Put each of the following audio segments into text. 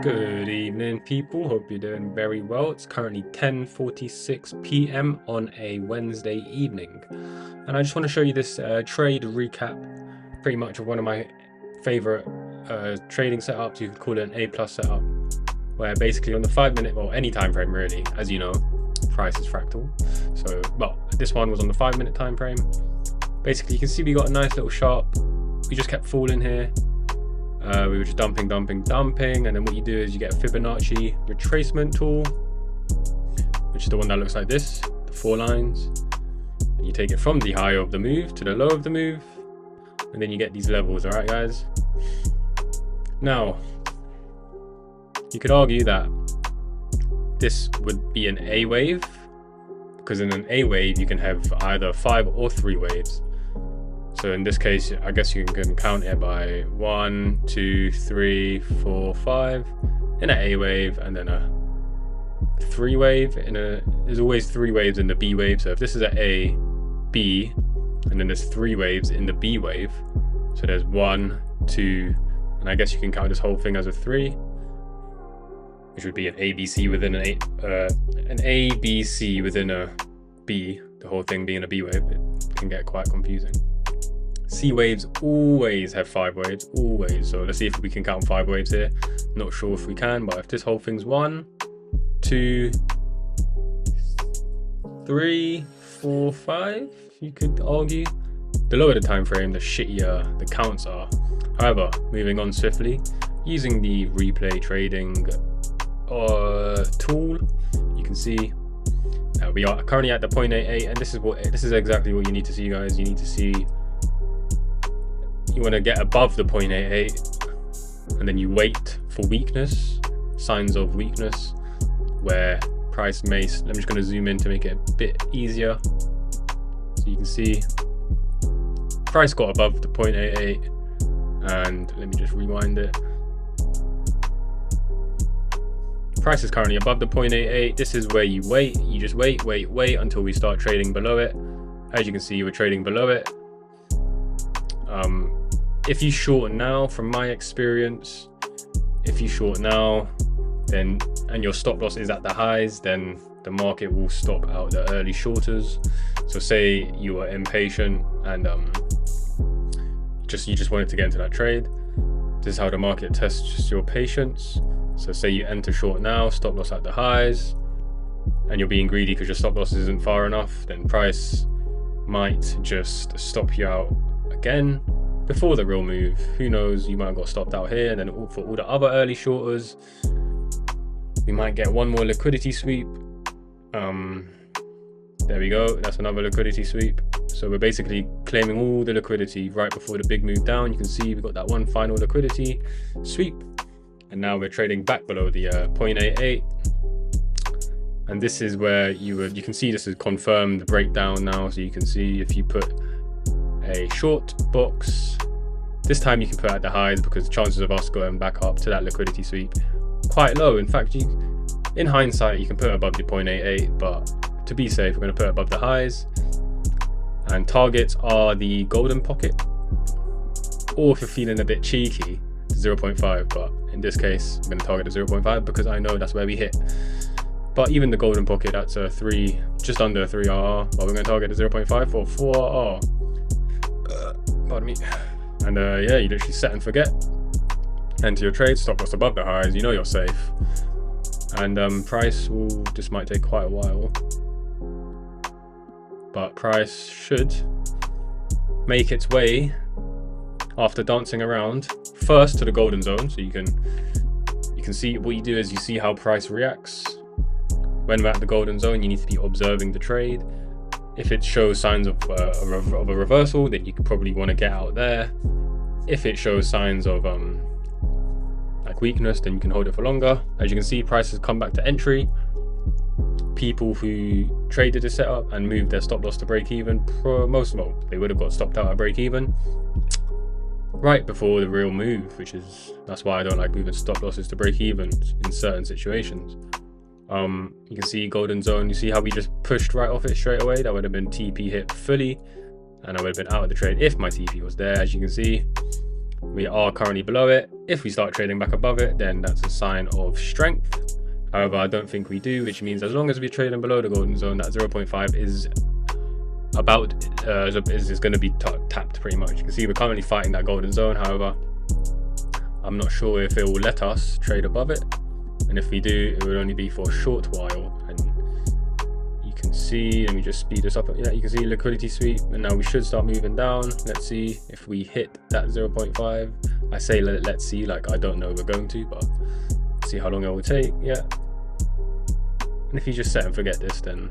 Good evening, people. Hope you're doing very well. It's currently 10:46 p.m. on a Wednesday evening, and I just want to show you this trade recap, pretty much of one of my favorite trading setups. You could call it an A+ setup, where basically on the 5 minute, well, any time frame really, as you know, price is fractal. So, well, this one was on the 5 minute time frame. Basically, you can see we got a nice little sharp. We just kept falling here. We were just dumping, and then what you do is you get a Fibonacci retracement tool, which is the one that looks like this, the 4 lines, and you take it from the high of the move to the low of the move, and then you get these levels. All right, guys. Now, you could argue that this would be an A wave, because in an A wave you can have either 5 or 3 waves. So in this case, I guess you can count it by 1, 2, 3, 4, 5 in an A wave, and then a 3 wave there's always 3 waves in the B wave. So if this is an A, B, and then there's 3 waves in the B wave, so there's 1, 2, and I guess you can count this whole thing as a 3, which would be an ABC within an ABC within a B, the whole thing being a B wave. It can get quite confusing. C waves always have 5 waves, always. So let's see if we can count 5 waves here. Not sure if we can, but if this whole thing's 1, 2, 3, 4, 5, you could argue. The lower the time frame, the shittier the counts are. However, moving on swiftly, using the replay trading tool, you can see we are currently at the 0.88, and this is exactly what you need to see, guys. You need to see. You want to get above the 0.88, and then you wait for weakness, signs of weakness, where price may. I'm just going to zoom in to make it a bit easier, so you can see price got above the 0.88, and let me just rewind it. Price is currently above the 0.88. This is where you wait. You just wait until we start trading below it. As you can see, we're trading below it. If you short now, from my experience, if you short now, then and your stop loss is at the highs, then the market will stop out the early shorters. So say you are impatient and you just wanted to get into that trade. This is how the market tests your patience. So say you enter short now, stop loss at the highs, and you're being greedy because your stop loss isn't far enough, then price might just stop you out again before the real move. Who knows, you might have got stopped out here, and then for all the other early shorters, we might get one more liquidity sweep. There we go, that's another liquidity sweep. So we're basically claiming all the liquidity right before the big move down. You can see we've got that one final liquidity sweep, and now we're trading back below the 0.88, and this is where you can see this is confirmed breakdown now. So you can see if you put a short box, this time you can put at the highs, because the chances of us going back up to that liquidity sweep quite low. In fact, in hindsight you can put above the 0.88, but to be safe we're going to put above the highs, and targets are the golden pocket, or if you're feeling a bit cheeky, 0.5, but in this case I'm going to target the 0.5 because I know that's where we hit. But even the golden pocket, that's a 3, just under a 3 RR, but we're going to target the 0.5 for 4 RR. Pardon me. And yeah, you literally set and forget. Enter your trade, stop loss above the highs, you know you're safe. And price this might take quite a while, but price should make its way, after dancing around, first to the golden zone. So you can see what you do is you see how price reacts when we're at the golden zone. You need to be observing the trade. If it shows signs of a reversal, then you could probably want to get out there. If it shows signs of like weakness, then you can hold it for longer. As you can see, prices come back to entry. People who traded the setup and moved their stop loss to break even, they would have got stopped out at break even right before the real move, that's why I don't like moving stop losses to break even in certain situations. You can see golden zone, you see how we just pushed right off it straight away. That would have been TP hit fully, and I would have been out of the trade if my TP was there. As you can see, We are currently below it. If we start trading back above it, then that's a sign of strength. However, I don't think we do, which means as long as we're trading below the golden zone, that 0.5 is about is going to be tapped pretty much. You can see we're currently fighting that golden zone. However, I'm not sure if it will let us trade above it, and if we do, it will only be for a short while. And you can see, let me just speed this up. Yeah, you can see liquidity sweep, and now we should start moving down. Let's see if we hit that 0.5. I say let's see, like I don't know we're going to, but see how long it will take. Yeah, and if you just set and forget this, then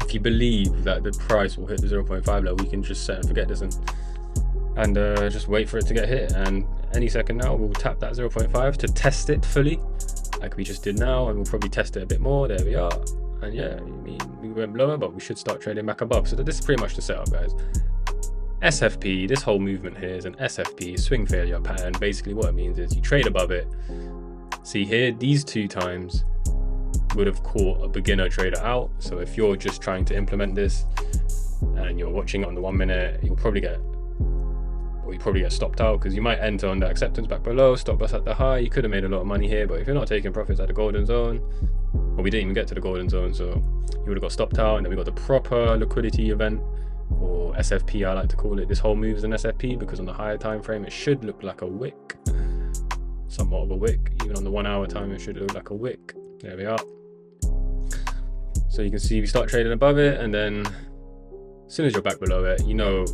if you believe that the price will hit the 0.5 level, we can just set and forget this and just wait for it to get hit. And any second now, we'll tap that 0.5 to test it fully, like we just did now, and we'll probably test it a bit more. There we are. And yeah, I mean, we went lower, but we should start trading back above. So this is pretty much the setup, guys. SFP, this whole movement here is an SFP, swing failure pattern. Basically what it means is you trade above it. See here, these 2 times would have caught a beginner trader out. So if you're just trying to implement this and you're watching it on the 1 minute, you probably get stopped out, because you might enter on the acceptance back below, stop loss at the high. You could have made a lot of money here, but if you're not taking profits at the golden zone, well, we didn't even get to the golden zone, so you would have got stopped out. And then we got the proper liquidity event, or SFP I like to call it. This whole move is an SFP because on the higher time frame it should look like a wick, somewhat of a wick. Even on the 1 hour time it should look like a wick. There we are. So you can see we start trading above it, and then as soon as you're back below it, you know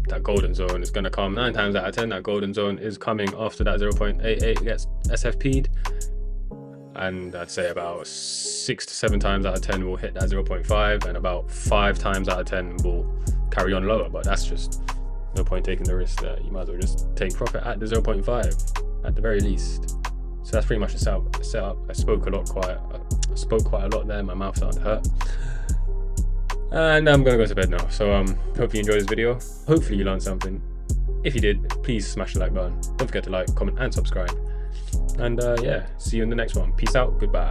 that golden zone is going to come. 9 times out of 10 that golden zone is coming after that 0.88 gets SFP'd, and I'd say about 6 to 7 times out of 10 will hit that 0.5, and about 5 times out of 10 will carry on lower. But that's just no point taking the risk there. You might as well just take profit at the 0.5 at the very least. So that's pretty much the setup. I spoke quite a lot there. My mouth started to hurt. And I'm gonna go to bed now. So hopefully you enjoyed this video. Hopefully you learned something. If you did, please smash the like button. Don't forget to like, comment, and subscribe. And yeah, see you in the next one. Peace out. Goodbye.